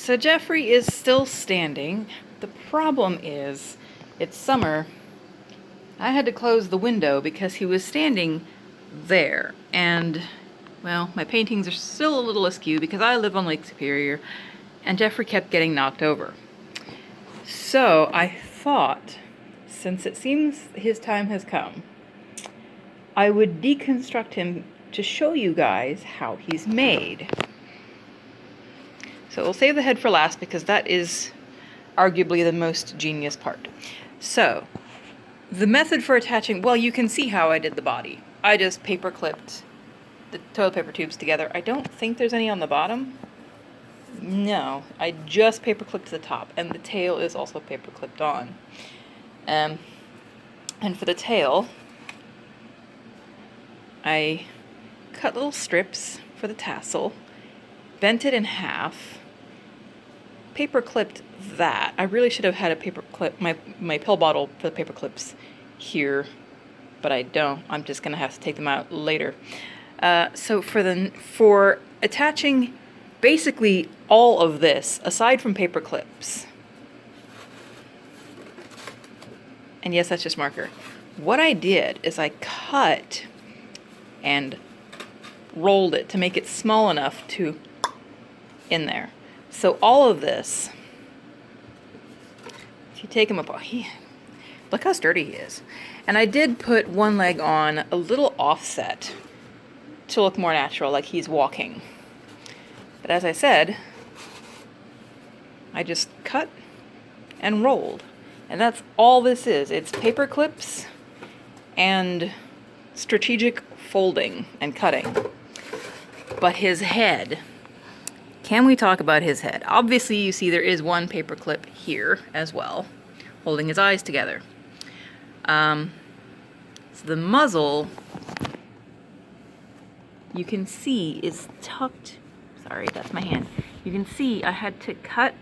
So Jeffrey is still standing. The problem is, it's summer. I had to close the window because he was standing there. And, well, my paintings are still a little askew because I live on Lake Superior, and Jeffrey kept getting knocked over. So I thought, since it seems his time has come, I would deconstruct him to show you guys how he's made. So we'll save the head for last because that is arguably the most genius part. So, the method for attaching, well, you can see how I did the body. I just paper clipped the toilet paper tubes together. I don't think there's any on the bottom. No, I just paper clipped the top, and the tail is also paper clipped on. And for the tail, I cut little strips for the tassel, bent it in half, paper clipped that. I really should have had a paper clip, my pill bottle for the paper clips here, but I don't. I'm just gonna have to take them out later. So for attaching basically all of this, aside from paper clips, and yes, that's just marker, what I did is I cut and rolled it to make it small enough to in there. So all of this, if you take him apart, look how sturdy he is. And I did put one leg on a little offset to look more natural, like he's walking. But as I said, I just cut and rolled. And that's all this is. It's paper clips and strategic folding and cutting. But his head, can we talk about his head? Obviously, you see there is one paper clip here as well, holding his eyes together. So the muzzle, you can see, is tucked. Sorry, that's my hand. You can see I had to cut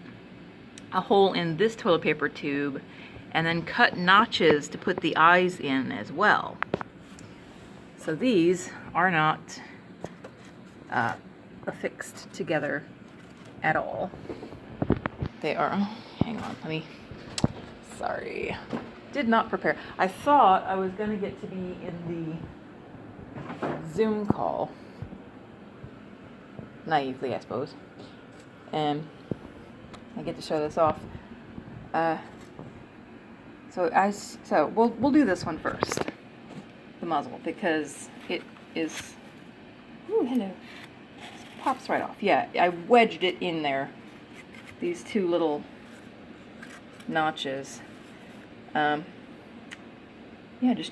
a hole in this toilet paper tube and then cut notches to put the eyes in as well. So these are not affixed together at all. They are, hang on, sorry. Did not prepare. I thought I was gonna get to be in the Zoom call. Naively, I suppose. And I get to show this off. So we'll do this one first. The muzzle, because it is, ooh, hello. Pops right off. Yeah, I wedged it in there. These two little notches. Yeah, just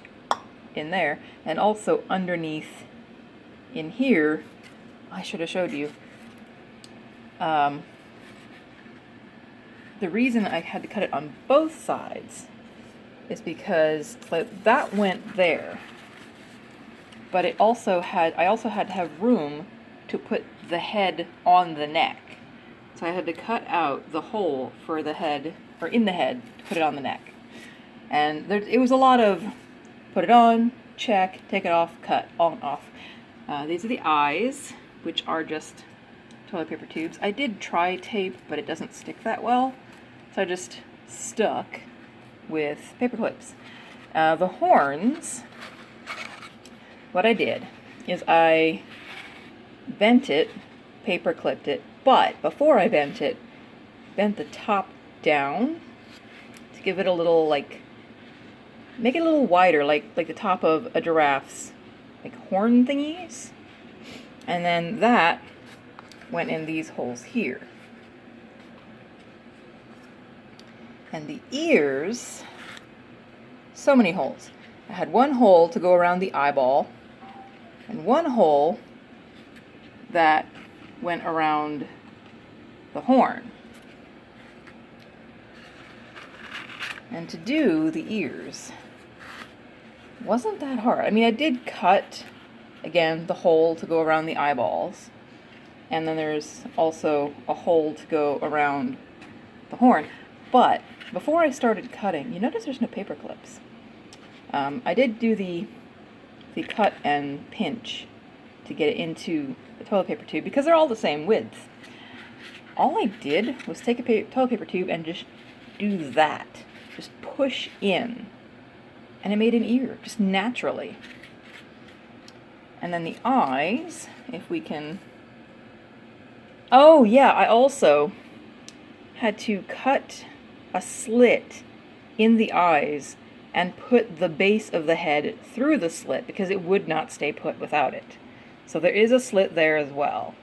in there. And also underneath in here, I should have showed you. The reason I had to cut it on both sides is because that went there. But I also had to have room to put the head on the neck. So I had to cut out the hole for the head, or in the head, to put it on the neck. And it was a lot of put it on, check, take it off, cut, on, off. These are the eyes, which are just toilet paper tubes. I did try tape, but it doesn't stick that well. So I just stuck with paper clips. The horns, what I did is I bent it, paper clipped it, but before I bent it, bent the top down to give it a little, like, make it a little wider, like the top of a giraffe's, like, horn thingies. And then that went in these holes here. And the ears, so many holes. I had one hole to go around the eyeball, and one hole that went around the horn. And to do the ears wasn't that hard. I mean, I did cut, again, the hole to go around the eyeballs, and then there's also a hole to go around the horn. But before I started cutting, you notice there's no paper clips. I did do the cut and pinch to get it into the toilet paper tube because they're all the same width. all I did was take a toilet paper tube and just do that. Just push in. And it made an ear, just naturally. And then the eyes, if we can... Oh, yeah, I also had to cut a slit in the eyes and put the base of the head through the slit because it would not stay put without it. So there is a slit there as well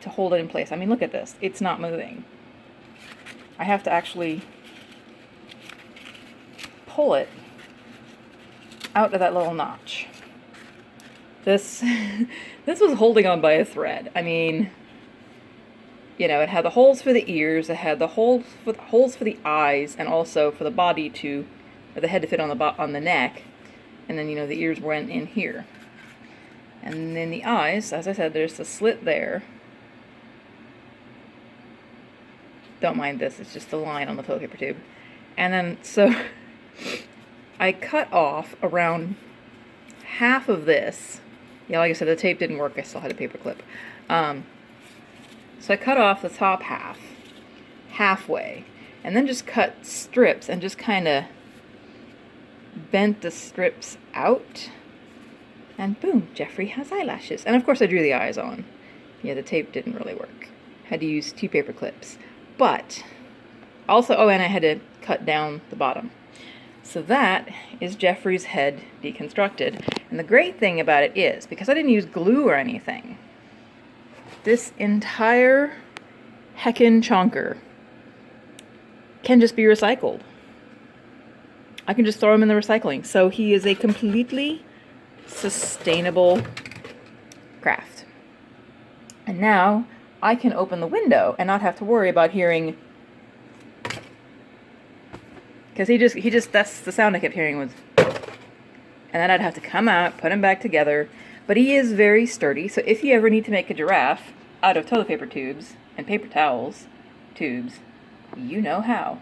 to hold it in place. I mean, look at this. It's not moving. I have to actually pull it out of that little notch. This was holding on by a thread. I mean, you know, it had the holes for the ears, it had the holes for the eyes, and also for the body or the head to fit on the neck, and then, you know, the ears went in here. And then the eyes, as I said, there's a slit there. Don't mind this, it's just the line on the toilet paper tube. And then, so, I cut off around half of this. Yeah, like I said, the tape didn't work, I still had a paper clip. So I cut off the top half, halfway, and then just cut strips and just kind of bent the strips out. And boom, Jeffrey has eyelashes. And of course I drew the eyes on. Yeah, the tape didn't really work. Had to use 2 paper clips. But also, oh, and I had to cut down the bottom. So that is Jeffrey's head deconstructed. And the great thing about it is, because I didn't use glue or anything, this entire heckin' chonker can just be recycled. I can just throw him in the recycling. So he is a completely sustainable craft. And now I can open the window and not have to worry about hearing, because he just that's the sound I kept hearing was, and then I'd have to come out, put him back together. But he is very sturdy, so if you ever need to make a giraffe out of toilet paper tubes and paper towels tubes, you know how.